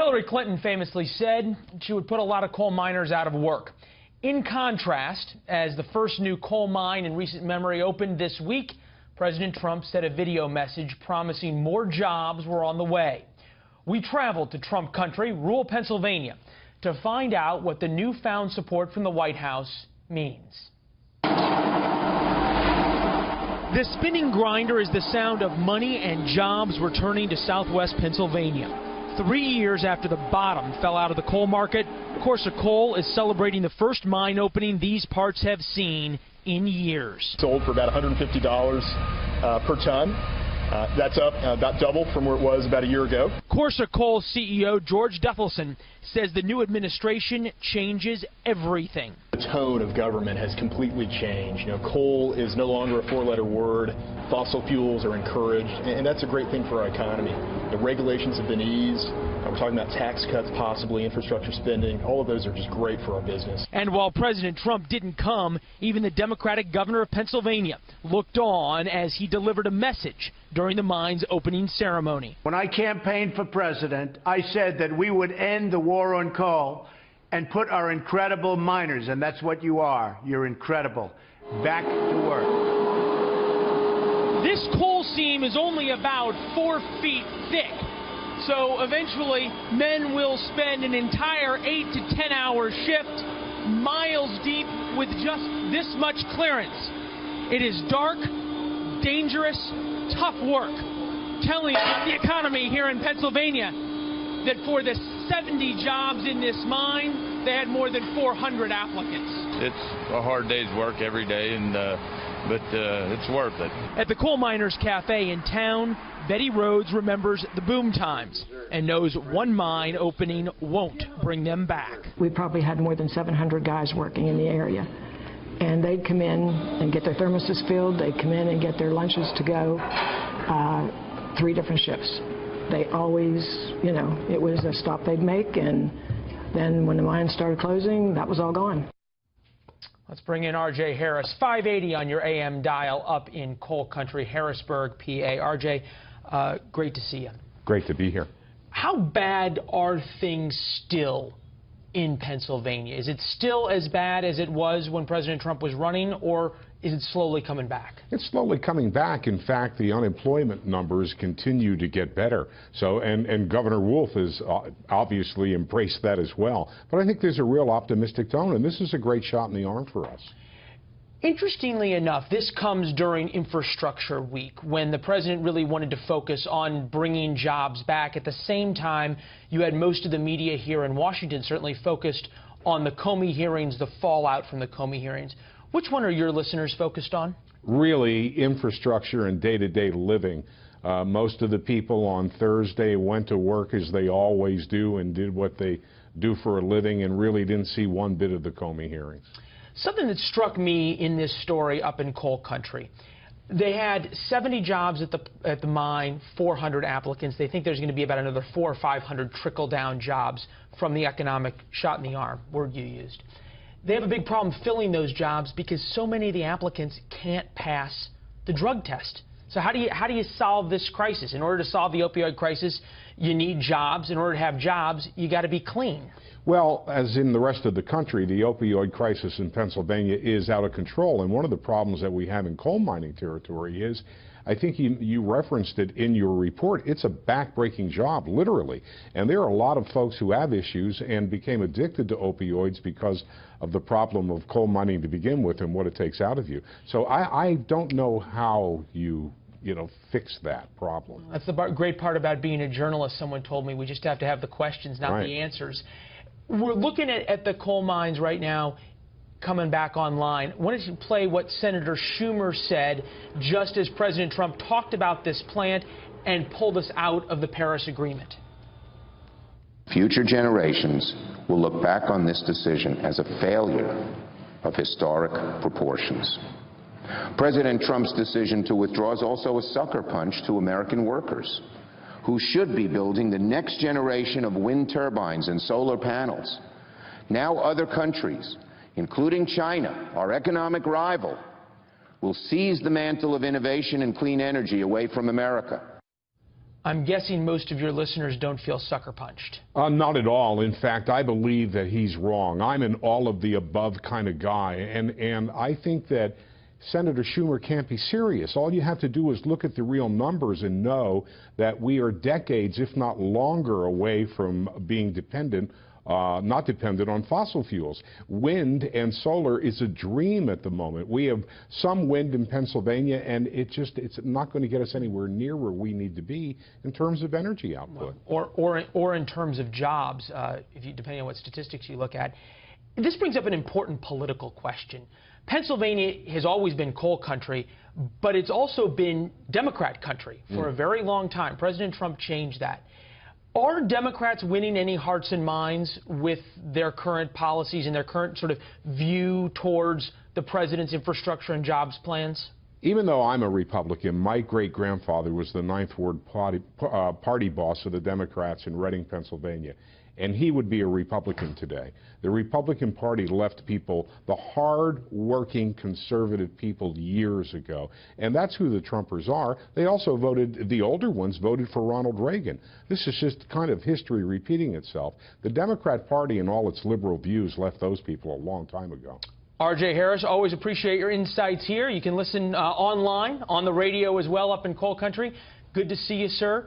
Hillary Clinton famously said she would put a lot of coal miners out of work. In contrast, as the first new coal mine in recent memory opened this week, President Trump sent a video message promising more jobs were on the way. We traveled to Trump country, rural Pennsylvania, to find out what the newfound support from the White House means. The spinning grinder is the sound of money and jobs returning to southwest Pennsylvania. 3 years after the bottom fell out of the coal market, Corsa Coal is celebrating the first mine opening these parts have seen in years. Sold for about $150 per ton. That's up about double from where it was about a year ago. Corsa Coal CEO George Dethelson says the new administration changes everything. The tone of government has completely changed. You know, coal is no longer a four-letter word. Fossil fuels are encouraged, and that's a great thing for our economy. The regulations have been eased. We're talking about tax cuts, possibly infrastructure spending. All of those are just great for our business. And while President Trump didn't come, even the Democratic governor of Pennsylvania looked on as he delivered a message during the mine's opening ceremony. When I campaigned for president, I said that we would end the war on coal and put our incredible miners, and that's what you are, you're incredible, back to work. This coal seam is only about 4 feet thick, so eventually men will spend an entire 8 to 10 hour shift miles deep with just this much clearance. It is dark, dangerous, tough work. Telling the economy here in Pennsylvania that for the 70 jobs in this mine, they had more than 400 applicants. It's a hard day's work every day, but it's worth it. At the Coal Miners Cafe in town, Betty Rhodes remembers the boom times and knows one mine opening won't bring them back. We probably had more than 700 guys working in the area. And they'd come in and get their thermoses filled. They'd come in and get their lunches to go, 3 different shifts. They always, you know, it was a stop they'd make, and then when the mine started closing, that was all gone. Let's bring in R.J. Harris, 580 on your AM dial up in coal country, Harrisburg, PA. R.J., great to see you. Great to be here. How bad are things still in Pennsylvania? Is it still as bad as it was when President Trump was running, or is it slowly coming back? It's slowly coming back. In fact, the unemployment numbers continue to get better. So, and Governor Wolf has obviously embraced that as well. But I think there's a real optimistic tone, and this is a great shot in the arm for us. Interestingly enough, this comes during Infrastructure Week, when the president really wanted to focus on bringing jobs back. At the same time, you had most of the media here in Washington certainly focused on the Comey hearings, the fallout from the Comey hearings. Which one are your listeners focused on? Really, infrastructure and day-to-day living. Most of the people on Thursday went to work as they always do and did what they do for a living and really didn't see one bit of the Comey hearings. Something that struck me in this story up in coal country, they had 70 jobs at the mine, 400 applicants. They think there's going to be about another 400 or 500 trickle-down jobs from the economic shot in the arm, word you used. They have a big problem filling those jobs because so many of the applicants can't pass the drug test. So how do you solve this crisis? In order to solve the opioid crisis, you need jobs. In order to have jobs, you got to be clean. Well, as in the rest of the country, the opioid crisis in Pennsylvania is out of control. And one of the problems that we have in coal mining territory is, I think you referenced it in your report, it's a back-breaking job, literally. And there are a lot of folks who have issues and became addicted to opioids because of the problem of coal mining to begin with and what it takes out of you. So I don't know how you fix that problem. That's the great part about being a journalist. Someone told me we just have to have the questions, not the answers. We're looking at the coal mines right now coming back online. I wanted to play what Senator Schumer said just as President Trump talked about this plant and pulled us out of the Paris Agreement. Future generations will look back on this decision as a failure of historic proportions. President Trump's decision to withdraw is also a sucker punch to American workers, who should be building the next generation of wind turbines and solar panels. Now other countries, including China, our economic rival, will seize the mantle of innovation and clean energy away from America. I'm guessing most of your listeners don't feel sucker punched. Not at all. In fact, I believe that he's wrong. I'm an all-of-the-above kind of guy, and I think that Senator Schumer can't be serious. All you have to do is look at the real numbers and know that we are decades, if not longer, away from being not dependent on fossil fuels. Wind and solar is a dream at the moment. We have some wind in Pennsylvania, and it's not going to get us anywhere near where we need to be in terms of energy output. Or in terms of jobs, depending on what statistics you look at. This brings up an important political question. Pennsylvania has always been coal country, but it's also been Democrat country for a very long time. President Trump changed that. Are Democrats winning any hearts and minds with their current policies and their current sort of view towards the president's infrastructure and jobs plans? Even though I'm a Republican, my great-grandfather was the Ninth Ward party boss of the Democrats in Reading, Pennsylvania, and he would be a Republican today. The Republican Party left people, the hard-working conservative people, years ago, and that's who the Trumpers are. They also voted, the older ones voted for Ronald Reagan. This is just kind of history repeating itself. The Democrat Party and all its liberal views left those people a long time ago. R.J. Harris, always appreciate your insights here. You can listen online, on the radio as well, up in coal country. Good to see you, sir.